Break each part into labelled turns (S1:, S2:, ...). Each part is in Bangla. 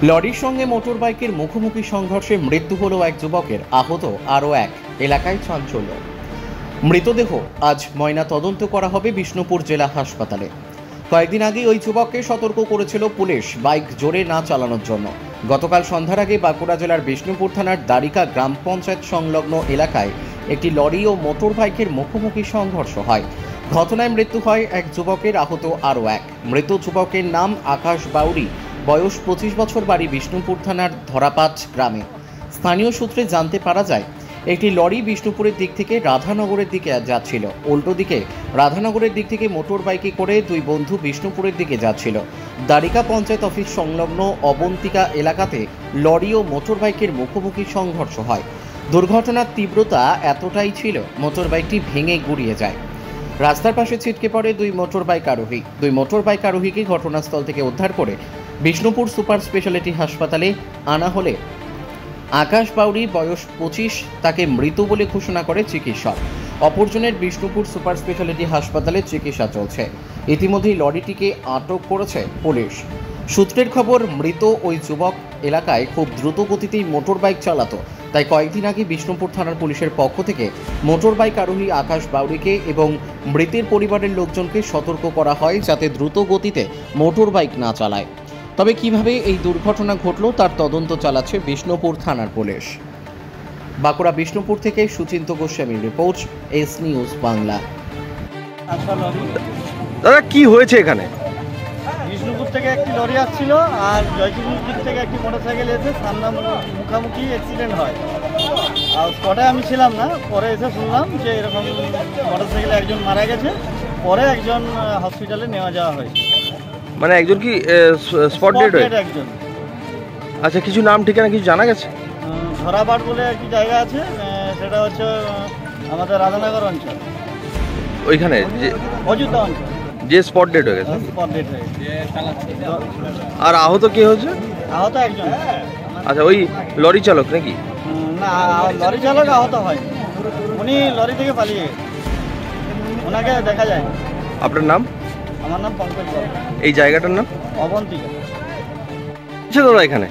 S1: লরির সঙ্গে মোটরবাইকের মুখোমুখি সংঘর্ষে মৃত্যু হলো এক যুবকের, আহত আরও এক। এলাকায় চাঞ্চল্য। মৃতদেহ আজ ময়না তদন্ত করা হবে বিষ্ণুপুর জেলা হাসপাতালে। কয়েকদিন আগে ওই যুবককে সতর্ক করেছিল পুলিশ বাইক জোরে না চালানোর জন্য। গতকাল সন্ধ্যার আগে বাঁকুড়া জেলার বিষ্ণুপুর থানার দ্বারিকা গ্রাম পঞ্চায়েত সংলগ্ন এলাকায় একটি লরি ও মোটরবাইকের মুখোমুখি সংঘর্ষ হয়। ঘটনায় মৃত্যু হয় এক যুবকের, আহত আরও এক। মৃত যুবকের নাম আকাশ বাউরি, বয়স 25 বছর, বাড়ি বিষ্ণুপুর থানার ধরাপাট গ্রামে। স্থানীয় সূত্রে জানতে পারা যায়, একটি লরি বিষ্ণুপুরের দিক থেকে রাধানগরের দিকে যাচ্ছিল। উল্টো দিকে রাধানগরের দিক থেকে মোটর বাইকে করে দুই বন্ধু বিষ্ণুপুরের দিকে যাচ্ছিল। দ্বারিকা পঞ্চায়েত অফিস সংলগ্ন অবন্তিকা এলাকাতে লরি ও মোটর বাইকের মুখোমুখি সংঘর্ষ হয়। দুর্ঘটনার তীব্রতা এতটাই ছিল, মোটর বাইকটি ভেঙে গুড়িয়ে যায়। রাস্তার পাশে ছিটকে পড়ে দুই মোটর বাইক আরোহীকে ঘটনাস্থল থেকে উদ্ধার করে বিষ্ণুপুর সুপার স্পেশালিটি হাসপাতালে আনা হলে আকাশ বাউরি, বয়স 25, তাকে মৃত বলে ঘোষণা করে চিকিৎসক। অপরজনের বিষ্ণুপুর সুপার স্পেশালিটি হাসপাতালে চিকিৎসা চলছে। ইতিমধ্যেই লরিটিকে আটক করেছে পুলিশ। সূত্রের খবর, মৃত ওই যুবক এলাকায় খুব দ্রুত গতিতেই মোটর বাইক চালাতো। তাই কয়েকদিন আগে বিষ্ণুপুর থানার পুলিশের পক্ষ থেকে মোটর বাইক আরোহী আকাশ বাউরিকে এবং মৃতের পরিবারের লোকজনকে সতর্ক করা হয় যাতে দ্রুত গতিতে মোটর বাইক না চালায়। তবে কিভাবে এই দুর্ঘটনা ঘটল তার তদন্ত চালাচ্ছে বিষ্ণুপুর থানার পুলিশ। বাঁকুড়া বিষ্ণুপুর থেকে সুচিন্ত গোস্বামীর রিপোর্ট, এস নিউজ বাংলা।
S2: দাদা, কি হয়েছে এখানে?
S3: বিষ্ণুপুর থেকে একটি লরি আসছিল আর জয়কিপুর দিক থেকে একটি মোটরসাইকেল এসে সামনে মুখামুখি অ্যাক্সিডেন্ট হয়। আর স্পটে আমি ছিলাম না, পরে এসে শুনলাম যে এরকম মোটরসাইকেলে একজন মারা গেছে, পরে একজন হসপিটালে নেওয়া যাওয়া হয়েছে।
S2: মানে একজন কি স্পট ডেড হয়েছে?
S3: একজন।
S2: আচ্ছা, কিছু নাম ঠিকানা কিছু জানা গেছে?
S3: ধরাপাট বলে একটি জায়গা আছে, সেটা হচ্ছে আমাদের রাধানগর অঞ্চল,
S2: ওইখানে যে
S3: অযোধ্যা অঞ্চল,
S2: যে স্পট ডেড হয়ে গেছে।
S3: স্পট ডেড হয়ে গেছে।
S2: আর আহত কে হয়েছে?
S3: আহত একজন।
S2: আচ্ছা, ওই লরি চালক নাকি?
S3: না, লরি চালক আহত হয়, উনি লরি থেকে পালিয়ে গেছে, ওনাকে দেখা যায়।
S2: আপনার নাম?
S3: আমার নাম পঙ্কজ বাবু।
S2: এই জায়গাটার নাম
S3: অবন্তিকা।
S2: আচ্ছা দাদা, এখানে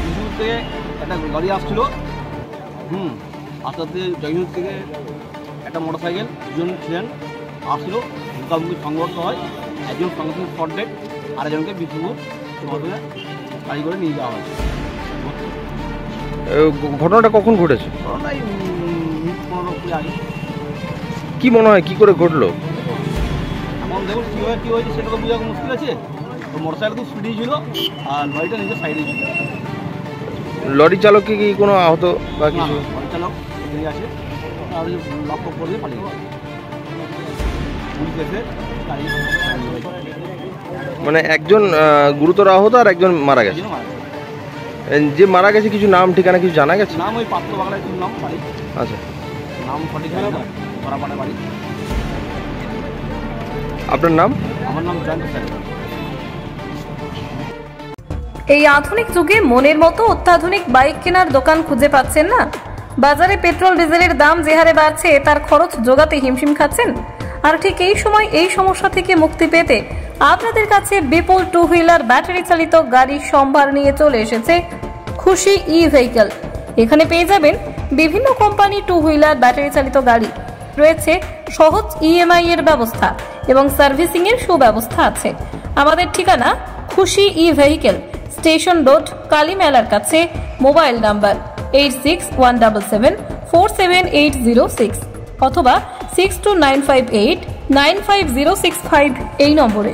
S4: বিষ্ণুপুর থেকে একটা লরি আসছিল, আস্তে আস্তে জয়পুর থেকে একটা মোটরসাইকেল, দুজন ছিলেন আসছিল, মুখামুখি সংঘর্ষ হয়। একজন সঙ্গে সঙ্গে স্পট ডেড, আরেকজনকে বিষ্ণুপুর হাসপাতালে গাড়ি করে নিয়ে যাওয়া হয়েছে।
S2: ঘটনাটা কখন ঘটেছে?
S4: ঘটনায় 15 আগে।
S2: কি মনে হয় কি করে ঘটলো?
S4: এখন দেখুন কীভাবে কী হয়েছে সেটা তো বোঝা মুশকিল আছে। তো মোটরসাইকেল খুব স্পিডেই ছিল আর লরিটা নিজের সাইডেই ছিল।
S2: লরি চালককে কি কোনো আহত বা কিছু?
S4: লরি চালক এগিয়ে আছে, আর লক্ষ্য করে পালিয়ে গেছে। পুলিশ এসে গাড়ি
S2: মানে একজন গুরুতর আহত আর একজন মারা গেছে। যে মারা গেছে কিছু নাম ঠিকানা কিছু জানা গেছে?
S4: নাম ওই পাত্র বাংলায় শুনলাম বাড়ি।
S2: আচ্ছা,
S4: নাম সঠিক হয়ে না, ধরাপাড়া বাড়ি।
S2: আপনার নাম?
S4: আমার নাম জয়ন্ত স্যার।
S5: এই আধুনিক যুগে মনের মতো অত্যাধুনিক বাইক কেনার দোকান খুঁজে পাচ্ছেন না? বাজারে পেট্রোল ডিজেলের দাম যে হারে বাড়ছে, তার খরচ জোগাতে হিমশিম খাচ্ছেন। আর ঠিক এই সময় এই সমস্যা থেকে মুক্তি পেতে আপনাদের কাছে বিপুল টু হুইলার ব্যাটারি চালিত গাড়ির সম্ভার নিয়ে চলে এসেছে খুশি ই ভেহিকল। এখানে পেয়ে যাবেন বিভিন্ন কোম্পানি টু হুইলার ব্যাটারি চালিত গাড়ি, রয়েছে সহজ ইএমআই এর ব্যবস্থা এবং সার্ভিসিং এর সুব্যবস্থা আছে। আমাদের ঠিকানা খুশি ই ভেহিকল, স্টেশন রোড, কালী মেলার কাছে। মোবাইল নাম্বার 8617747806 অথবা 6295895065 এই নম্বরে।